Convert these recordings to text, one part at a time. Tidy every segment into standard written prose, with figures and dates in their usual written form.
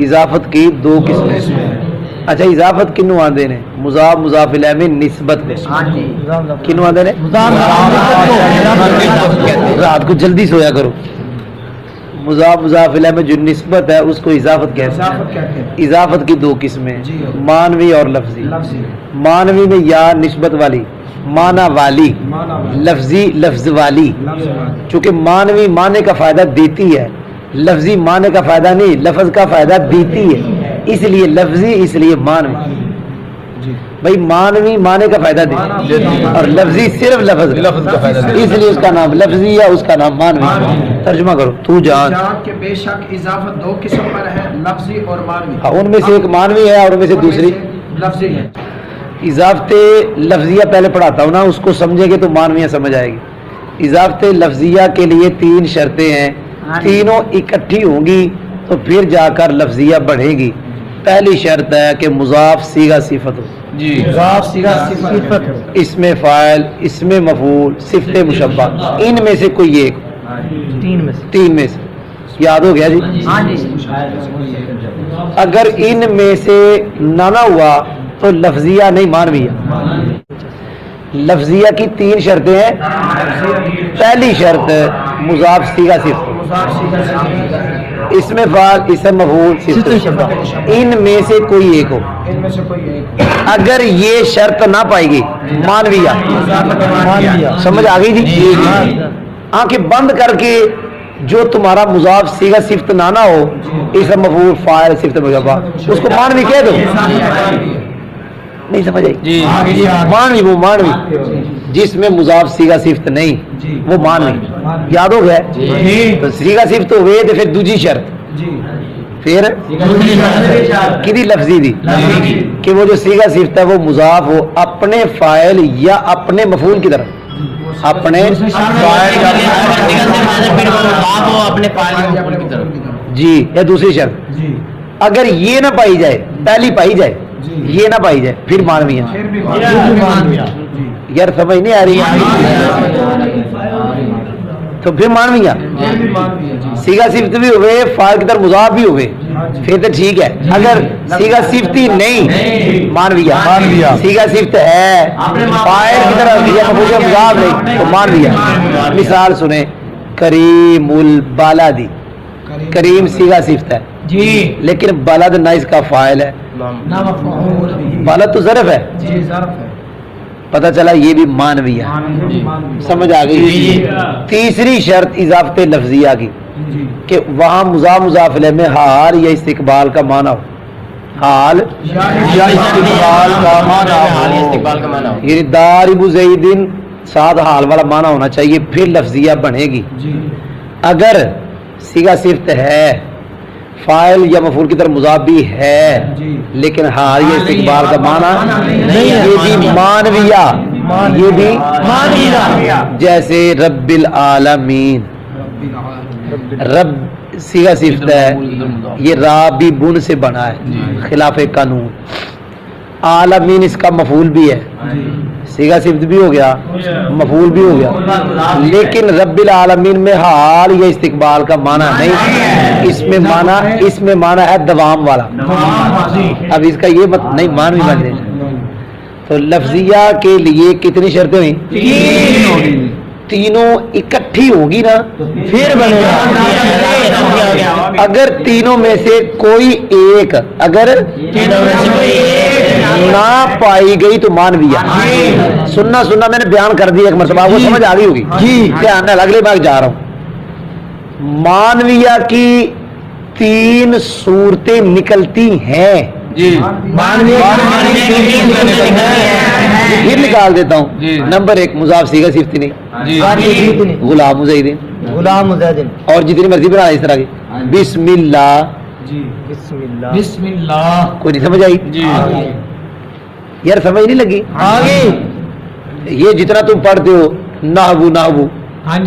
اضافت کی دو قسمیں. اچھا اضافت کنو آندے نے؟ مضاف مضاف الیہ میں نسبت میں. کنو آندے نے؟ رات کو جلدی سویا کرو. مضاف مضاف الیہ میں جو نسبت ہے اس کو اضافت کہتے ہیں. اضافت کی دو قسمیں مانوی اور لفظی. مانوی میں یا نسبت والی معنی والی، لفظی لفظ والی. چونکہ مانوی معنی کا فائدہ دیتی ہے، لفظی معنی کا فائدہ نہیں، لفظ کا فائدہ دیتی ہے، اس لیے لفظی، اس لیے مانوی. بھائی مانوی معنی کا فائدہ دے اور لفظی صرف لفظ کا فائدہ دے، اس لیے اس کا نام لفظی یا اس کا نام مانوی. ترجمہ کرو تو جان کہ بے شک اضافت دو قسم پر ہے، لفظی اور مانوی. ان میں سے ایک مانوی ہے اور ان میں سے دوسری لفظی ہے. اضافت لفظیہ پہلے پڑھاتا ہوں نا، اس کو سمجھے گے تو مانویہ سمجھ آئے گی. اضافت لفظیہ کے لیے تین شرطیں ہیں، تینوں اکٹھی ہوں گی تو پھر جا کر لفظیہ بڑھے گی. پہلی شرط ہے کہ مضاف صیغہ صفت ہو. اس میں فاعل، اس میں مفعول، صفت مشبہ، ان میں سے کوئی ایک. تین میں سے یاد ہو گیا جی. اگر ان میں سے نہ ہوا تو لفظیہ نہیں مانویہ. لفظیہ کی تین شرطیں ہیں. پہلی شرط مضاف صیغہ صفت، اس میں فاعل، اس میں مفعول، ان میں سے کوئی ایک ہو. اگر یہ شرط نہ پائے گی مانویہ. سمجھ آ گئی جی؟ آنکھیں بند کر کے جو تمہارا مضاف صیغہ صفت نہ ہو، اس میں مفعول، فاعل، صفت مشبہ، اس کو مانوی کہہ دو. نہیں سمجھ آئی؟ مانوی وہ مانوی جس میں مضاف صیغہ صفت نہیں، وہ مانوی. یاد ہو گیا؟ تو صیغہ صفت ہوئے تو پھر دوسری شرط پھر کدی لفظی دی کہ وہ جو صیغہ صفت ہے وہ مضاف ہو اپنے فاعل یا اپنے مفعول کی طرف. اپنے جی یا دوسری شرط. اگر یہ نہ پائی جائے، پہلی پائی جائے، یہ نہ پائی جائے، پھر مانوی ہے. یار سمجھ نہیں آ رہی؟ تو پھر مانوی ہے. صیغہ صفت بھی ہوئے، فاعل کی طرف مضاف بھی ہوئے، پھر تو ٹھیک ہے. اگر صیغہ صفتی نہیں، مانوی ہے. صیغہ صفت ہے، فاعل کی طرف یا مفعول مضاف نہیں، تو مانوی ہے. مثال سنیں، کریم البلدی. کریم صیغہ صفت ہے لیکن بلد نہ اس کا فاعل ہے، بلد تو ظرف ہے. پتہ چلا یہ بھی مانوی ہے. سمجھ آ گئی؟ تیسری شرط اضافت لفظیہ کی کہ وہاں مضاف مضاف الیہ میں حال یا استقبال کا معنی ہو. حال یا استقبال کا معنی ہو، یعنی ضارب زید ساتھ حال والا معنی ہونا چاہیے، پھر لفظیہ بنے گی. اگر صیغہ صفت ہے، فاعل یا مفعول کی طرف مضاف بھی ہے لیکن حال یا استقبال کا معنی نہیں، یہ بھی مانویہ. یہ بھی مانویہ. جیسے رب العالمین، رب صیغہ صفت ہے، یہ رابی بن سے بنا ہے خلاف قانون. عالمین اس کا مفعول بھی ہے، صیغہ صفت بھی ہو گیا، مفعول بھی ہو گیا، لیکن رب العالمین میں حال یا استقبال کا معنی نہیں. اس میں معنی ہے دوام والا. اب اس کا یہ نہیں معنی بن جائے. تو لفظیہ کے لیے کتنی شرطیں ہوئی؟ تینوں اکٹھی ہوگی نا پھر بنے گا. اگر تینوں میں سے کوئی ایک اگر نہ پائی گئی تو مانویہ. سننا میں نے بیان کر دیا ایک مرتبہ، وہ سمجھ آ گئی ہوگی. دھیان ہے، اگلے بار جا رہا ہوں. مانویہ کی تین صورتیں نکلتی ہیں. پھر نکال دیتا ہوں. نمبر ایک مضاف صیغہ صفت نہیں، غلام زید، اور جتنی مرضی بنا اس طرح کی. بسم اللہ، بسم اللہ. کوئی نہیں سمجھ آئی؟ یار سمجھ نہیں لگی؟ یہ جتنا تم پڑھتے ہو نحو،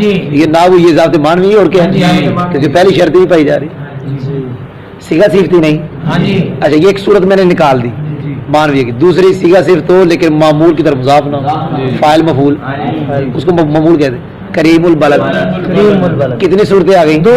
یہ نحو یہ ذات مانوی اور کیا ہے؟ کیونکہ پہلی شرط ہی پائی جا رہی، صیغہ صفت ہی نہیں. اچھا یہ ایک صورت میں نے نکال دی مانوی کی. دوسری صیغہ صفت ہو لیکن معمول کی طرف مضاف نہ ہو، فاعل مفعول، اس کو معمول کہتے ہیں. کریم البلد. کتنی صورتیں آ گئی؟ دو.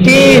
3।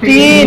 3।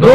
2।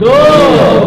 2।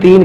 3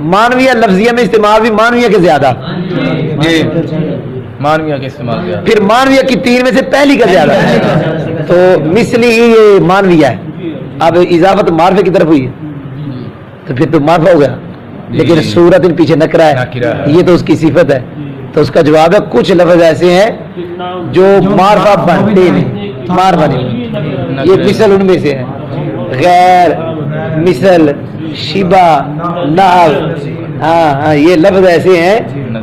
مانویہ لفظیہ میں استعمال بھی مانویہ کے زیادہ، جی مانویہ کا استعمال کیا؟ پھر مانویہ کی 3 میں سے پہلی کا زیادہ، تو مثلی یہ مانویہ ہے. اب اضافت معرفے کی طرف ہوئی ہے تو پھر تو معرفہ ہو گیا، لیکن صورت ان پیچھے نکرہ ہے، یہ تو اس کی صفت ہے. تو اس کا جواب ہے کچھ لفظ ایسے ہیں جو معرفہ بنتے نہیں، معرفہ نہیں، یہ مثل ان میں سے ہے. غیر، مثل، شبہ، نحو، ہاں یہ لفظ ایسے ہیں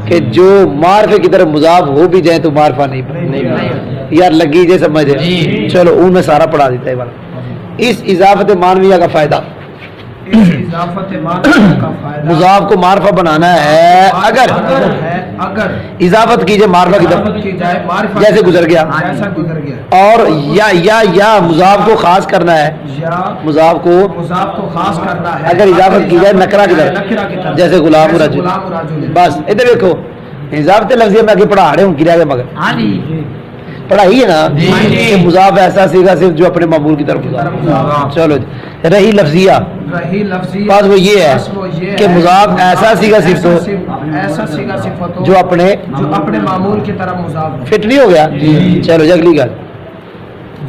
کہ جو معرفے کی طرف مضاف ہو بھی جائیں تو معرفہ نہیں بنتے. یار لگی جے سمجھ ہے، چلو ان میں سارا پڑھا دیتا ہے. اس اضافت مانویہ کا فائدہ، اضافت مانویہ کا فائدہ مضاف کو معرفہ بنانا ہے. اگر اضافت کیجئے معرفہ کی طرف کی جائے معرفہ جیسے گزر گیا، جیسا گزر گیا، اور یا مضاف کو خاص کرنا ہے، یا مضاف کو مضاف کو خاص کرنا ہے اگر اضافت کی جائے نکرہ کی نکرہ کی طرف طرف، جیسے غلام جیسے رجل. غلام رجل. بس ادھر دیکھو اضافت لفظیہ میں آگے پڑھا رہے ہوں گرا گیا، مگر پڑھائی ہے نا کہ مضاف ایسا سیگا صرف جو اپنے معمول کی طرف مضاف. چلو جی رہی لفظیہ، رہی لفظی بس وہ یہ ہے کہ مضاف ایسا سیگا صرف ہو ایسا سیگا صفت ہو جو اپنے معمول کی طرف مضاف ہو. فٹ نہیں ہو گیا. چلو جی اگلی گل،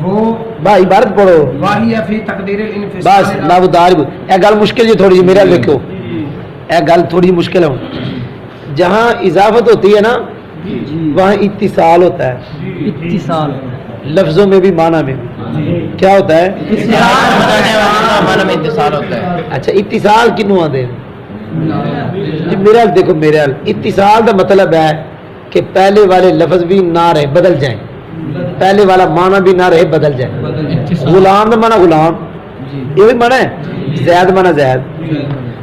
وہ بھائی عبارت پڑھو واہی فی تقدیر بس. الانفصال. نہ وہ دار یہ گل مشکل جی تھوڑی جی میرے دیکھو، یہ گل تھوڑی مشکل ہے. جہاں اضافت ہوتی ہے نا وہاں اتصال ہوتا ہے، اتصال لفظوں میں بھی معنی میں بھی. کیا ہوتا ہے؟ اتصال ہوتا ہے. اچھا اتصال کنوں آدھے جی میرے حال دیکھو، میرے حال اتصال کا مطلب ہے کہ پہلے والے لفظ بھی نہ رہے بدل جائیں، پہلے والا معنی بھی نہ رہے بدل جائیں. غلام کا معنی غلام یہ بھی معنی ہے، زید معنی زید،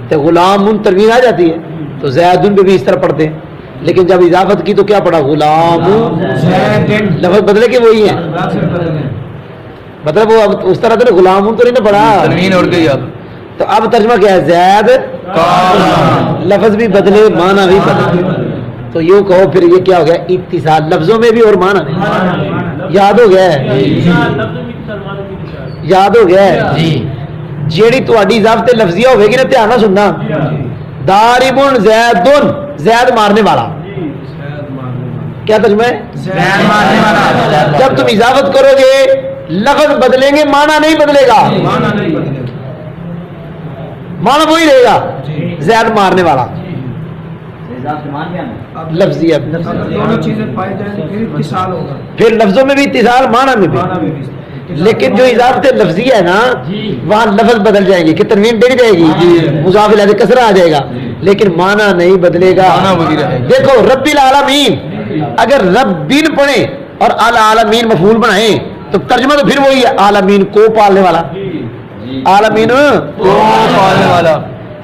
تو غلام ان تنوین آ جاتی ہے تو زید ان پہ بھی اس طرح پڑھتے ہیں. لیکن جب اضافت کی تو کیا پڑھا؟ غلام، لفظ بدلے کے وہی ہیں، مطلب وہ اب اس طرح تو غلام تو نہیں نہ پڑھا، تنوین اڑ گئی. اب تو اب ترجمہ کیا ہے؟ زید لفظ بھی بدلے معنی بھی بدلے. تو یوں کہو پھر یہ کیا ہو گیا؟ اتصال لفظوں میں بھی اور معنی میں. یاد ہو گیا ہے؟ یاد ہو گیا ہے؟ جیڑی تہاڈی اضافت لفظیہ ہوے گی نا، دھیان نال سننا، داربن زیدن، زید مارنے والا. کیا ترجمہ ہے؟ زید مارنے والا. جب تم اضافت کرو گے لفظ بدلیں گے، معنی نہیں بدلے گا، معنی نہیں بدلے گا. معنی وہی رہے گا، زید مارنے والا. لفظیہ دونوں چیزیں پائی جائیں تو پھر اتصال ہوگا، پھر لفظوں میں بھی اتصال، معنی میں بھی. معنی میں بھی. لیکن جو اضافت لفظیہ ہے نا وہاں لفظ بدل جائیں گے کہ تنوین ڈگ جائے گی، مضاف الیہ کسرہ آ جائے گا، لیکن معنی نہیں بدلے گا. معنی وہی رہے گا. دیکھو رب العالمین، اگر ربین پڑھیں اور العالمین مفعول بنائیں تو ترجمہ تو پھر وہی ہے، عالمین کو پالنے والا، عالمین کو پالنے والا.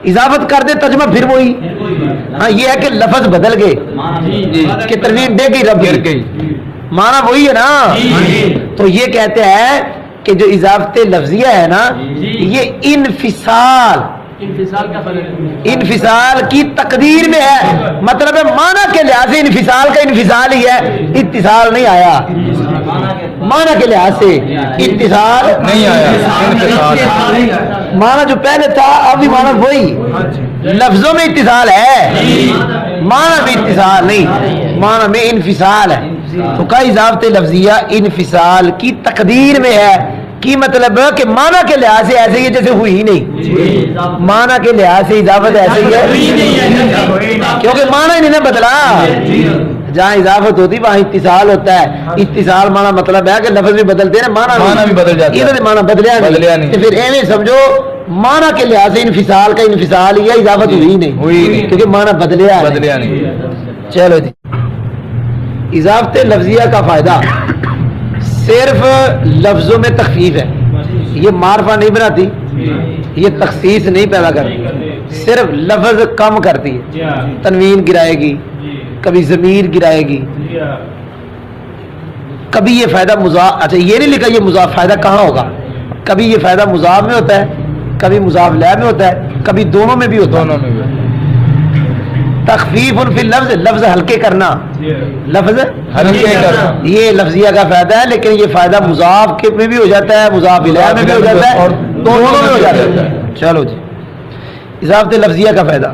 اضافت کر دے ترجمہ پھر وہی. ہاں یہ ہے کہ لفظ بدل گئے کہ تنوین دے گئی رب گر گئی، معنی وہی ہے نا. تو یہ کہتے ہیں کہ جو اضافت لفظیہ ہے نا یہ انفصال کی تقدیر میں ہے، مطلب ہے معنی کے لحاظ سے انفصال کا انفصال ہی ہے، اتصال نہیں آیا. معنی کے لحاظ سے اتصال نہیں آیا، انفصال. معنی جو پہلے تھا اب بھی معنی وہی، لفظوں میں اتصال ہے، معنی میں اتصال نہیں، معنی میں انفصال ہے. تو کا اضافت لفظیہ انفصال کی تقدیر میں ہے. کی مطلب کہ معنی کے لحاظ سے ایسے ہی ہے جیسے ہوئی ہی نہیں، معنی کے لحاظ سے اضافت ایسے ہی ہے کیونکہ معنی ہی نہیں نہ بدلا. جہاں اضافت ہوتی وہاں اتصال ہوتا ہے. اتصال معنی مطلب ہے کہ لفظ بھی بدلتے ہیں، معنی بھی بدل جاتا ہے. ادھر معنی بدلیا نہیں، تو پھر ایویں سمجھو معنی کے لحاظ سے انفصال کا انفصال ہی ہے، اضافت ہوئی نہیں کیونکہ معنی بدلیا نہیں. چلو جی اضافت لفظیہ کا فائدہ صرف لفظوں میں تخفیف ہے، یہ معرفہ نہیں بناتی، یہ تخصیص نہیں پیدا کرتی، صرف لفظ کم کرتی ہے. تنوین گرائے گی، کبھی ضمیر گرائے گی، کبھی یہ فائدہ مضاف، اچھا یہ نہیں لکھا یہ مضاف فائدہ کہاں ہوگا، کبھی یہ فائدہ مضاف میں ہوتا ہے، کبھی مضاف الیہ میں ہوتا ہے، کبھی دونوں میں بھی ہوتا ہے. دونوں میں بھی. تخفیف فی لفظ، لفظ ہلکے کرنا، لفظ ہلکے کرنا، یہ لفظیہ کا فائدہ ہے. لیکن یہ فائدہ مضاف کے میں بھی ہو جاتا ہے، مضاف الیہ میں بھی ہو جاتا ہے، اور دونوں میں ہو جاتا ہے. چلو جی اضافت لفظیہ کا فائدہ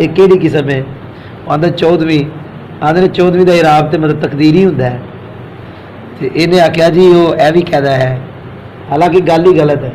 ਇਹ ਕਿਹੜੀ ਕਿਸਮ ਹੈ ਆਂਦਾ 14ਵੀਂ ਆਂਦੇ ਨੇ 14ਵੀਂ ਦਾ ਇਰਾਬ ਤੇ ਮਤਲਬ ਤਕਦੀਰੀ ਹੁੰਦਾ ਹੈ ਤੇ ਇਹਨੇ ਆਖਿਆ ਜੀ ਉਹ ਇਹ ਵੀ ਕਹਦਾ ਹੈ ਹਾਲਾਂਕਿ ਗੱਲ ਹੀ ਗਲਤ ਹੈ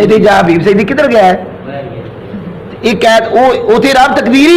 ਇਹਦੇ ਜਾ ਹਬੀਬ ਸਈਦੀ ਕਿੱਧਰ ਗਿਆ ਹੈ ਇਹ ਕਹਿ ਉਹ ਤੇ ਇਰਾਬ ਤਕਦੀਰੀ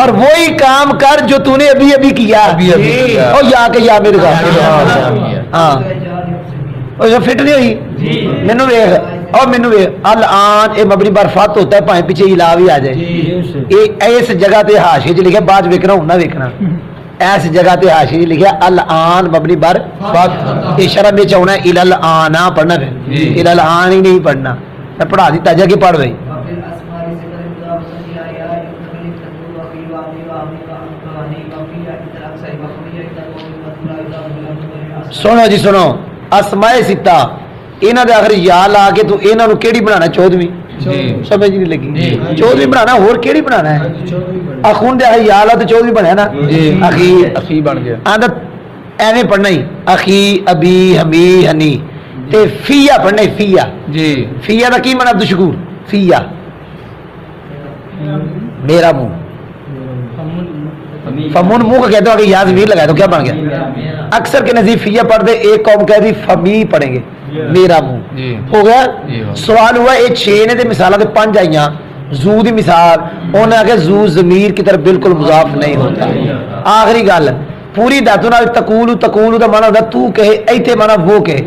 اور وہی کام کر جو تو نے ابھی ابھی کیا اور یا کہ یا میرے ساتھ ہاں اور فٹ نہیں ہوئی مینو ویخ اور مینو ویخ الان یہ مبنی برفت ہوتا ہے پائیں پیچھے علا بھی آ جائے اس جگہ تے حاشیے چ لکھا بعد ویکنا ہوں نہ ویکنا اس جگہ تے حاشیے چ لکھا الان مبنی برفت شرم میں چاہنا الان پڑھنا پھر الان ہی نہیں پڑھنا میں پڑھا دیتا جا کے پڑھ بھائی سنو جی سنو اسماء ستہ انہاں دے آخر یا لا کے تو انہاں نو کیڑی بنانا 14ویں سمجھ نہیں لگی 14ویں بنانا اور کیڑی بنانا ہے اخون دے آخر یا لا تو 14ویں بنیا نا اخی بن گیا آندہ ایویں پڑھنا ہی اخی ابی ہمی ہنی تے فیا پڑھنا ہی فیا جی فیا دا کی معنی عبدالشکور فیا میرا منہ فمون منہ کا کہتے ہو کہ یا ضمیر لگائے تو کیا بن گیا اکثر کے نزدیک فیا پڑھ دے ایک قوم کہہ دی فمی پڑھیں گے میرا منہ ہو گیا سوال ہوا یہ 6 نے تے مثالہ تے 5 آئیاں زو دی مثال انہوں نے کہا زو ضمیر کی طرف بالکل مضاف نہیں ہوتا آخری گل پوری داتوں نال تقولو دا معنی ہوتا تو کہے ایتھے معنی وہ کہے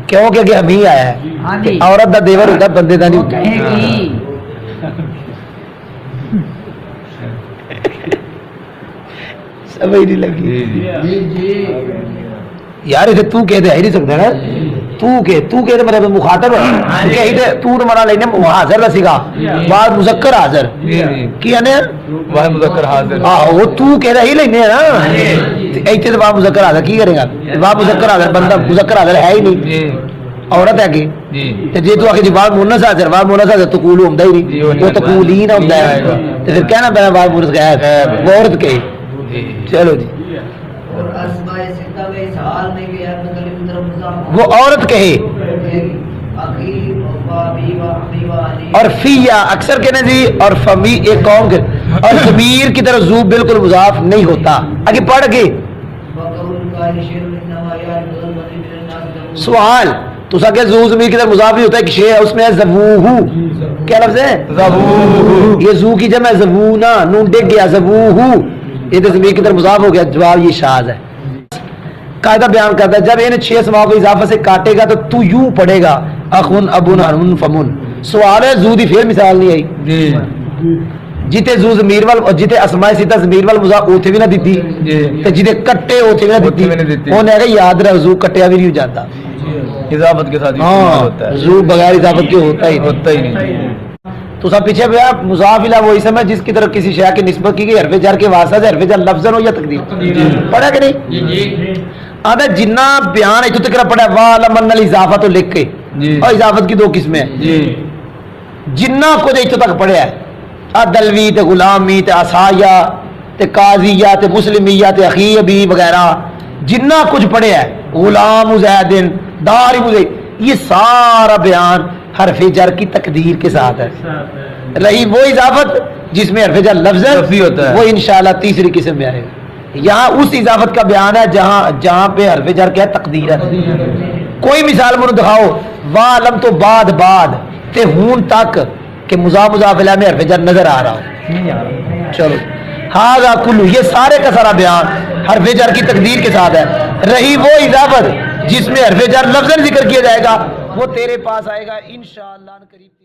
کیوں کہ ہمیں آیا ہے عورت دا دیور ہوتا بندے دا نہیں ہوتا سمجھ نہیں لگی یار اسے تو کہتے ہی نہیں سکتا نا تو کہتے میرے مخاطب ہے تو مانا لینے حاضر دا سکا بعد مذکر حاضر کیا نے واحد مذکر حاضر وہ تو کہہ ہی لینے نا ایتھے تو بعد مذکر حاضر کی کرے گا بعد مذکر حاضر بندہ مذکر حاضر ہے ہی نہیں عورت ہے کہ جی تو آخر جی بعد مونس حاضر بعد مونس حاضر تقول ہوندا ہی نہیں وہ تقولین ہوندا ہے تو پھر کہنا پہنا بعد مونس غائب وہ عورت کہے چلو جی وہ عورت کہے اور فیا اکثر کہنے جی اور فمی ایک قوم کے اور ضمیر کی طرف زو بالکل مضاف نہیں ہوتا آگے پڑھ کے سوال تو سا کہ زو ضمیر کی طرف مضاف نہیں ہوتا ایک شے ہے اس میں ہے زبوہو کیا لفظ ہے زبوہو یہ زو کی جمع ہے زبونا نون ڈگ گیا زبوہو یہ تو ضمیر کی طرف مضاف ہو گیا جواب یہ شاذ ہے قاعدہ بیان کرتا ہے جب انہیں 6 اسماء کو اضافہ سے کاٹے گا تو یوں پڑھے گا اخن ابن ہنون فمن سوال ہے زو دی پھر مثال نہیں آئی جیتے زو ضمیر وال اور جیتے اسماء ستہ ضمیر وال مضاف اوتھے بھی نہ دیتی تے جیتے کٹے اوتھے بھی نہ دیتی انہیں اگر یاد رکھ زو کٹیا بھی نہیں ہو جاتا اضافت کے ساتھ ہوتا ہے زو بغیر اضافت کے ہوتا ہی نہیں تو سب پیچھے بیا مضاف الیہ وہ اسم ہے جس کی طرف کسی شے کی نسبت کی گئی حرف جر کے واسطہ سے حرف جر لفظاً ہو یا تقدیر پڑھا کہ نہیں آدھا جنہ بیان ہے تو تکرہ پڑھا ہے وَعَلَمَنَّ الْإِضَافَةُ لکھ کے اور اضافت کی 2 قسمیں ہیں جنہ کو جو تک پڑھا ہے دلوی تے غلامی تے عصایہ تے قاضیہ تے مسلمیہ تے اخیبی وغیرہ جنہ کچھ پڑھا ہے غلام زیدن دار مزید یہ سارا بیان حرف جر کی تقدیر کے ساتھ ہے رہی وہ اضافت جس میں حرف جر لفظ ہوتا ہے وہ انشاءاللہ تیسری قسم میں آئے گا یہاں اس اضافت کا بیان ہے جہاں پہ حرف جر کیا تقدیر ہے کوئی مثال منو دکھاؤ وعلم تو بعد تے ہون تک کہ مضاف مضاف الیہ میں حرف جر نظر آ رہا ہو چلو ہاذا کلو یہ سارے کا سارا بیان حرف جر کی تقدیر کے ساتھ ہے رہی وہ اضافت جس میں حرف جر لفظ ذکر کیا جائے گا وہ تیرے پاس آئے گا انشاءاللہ قریب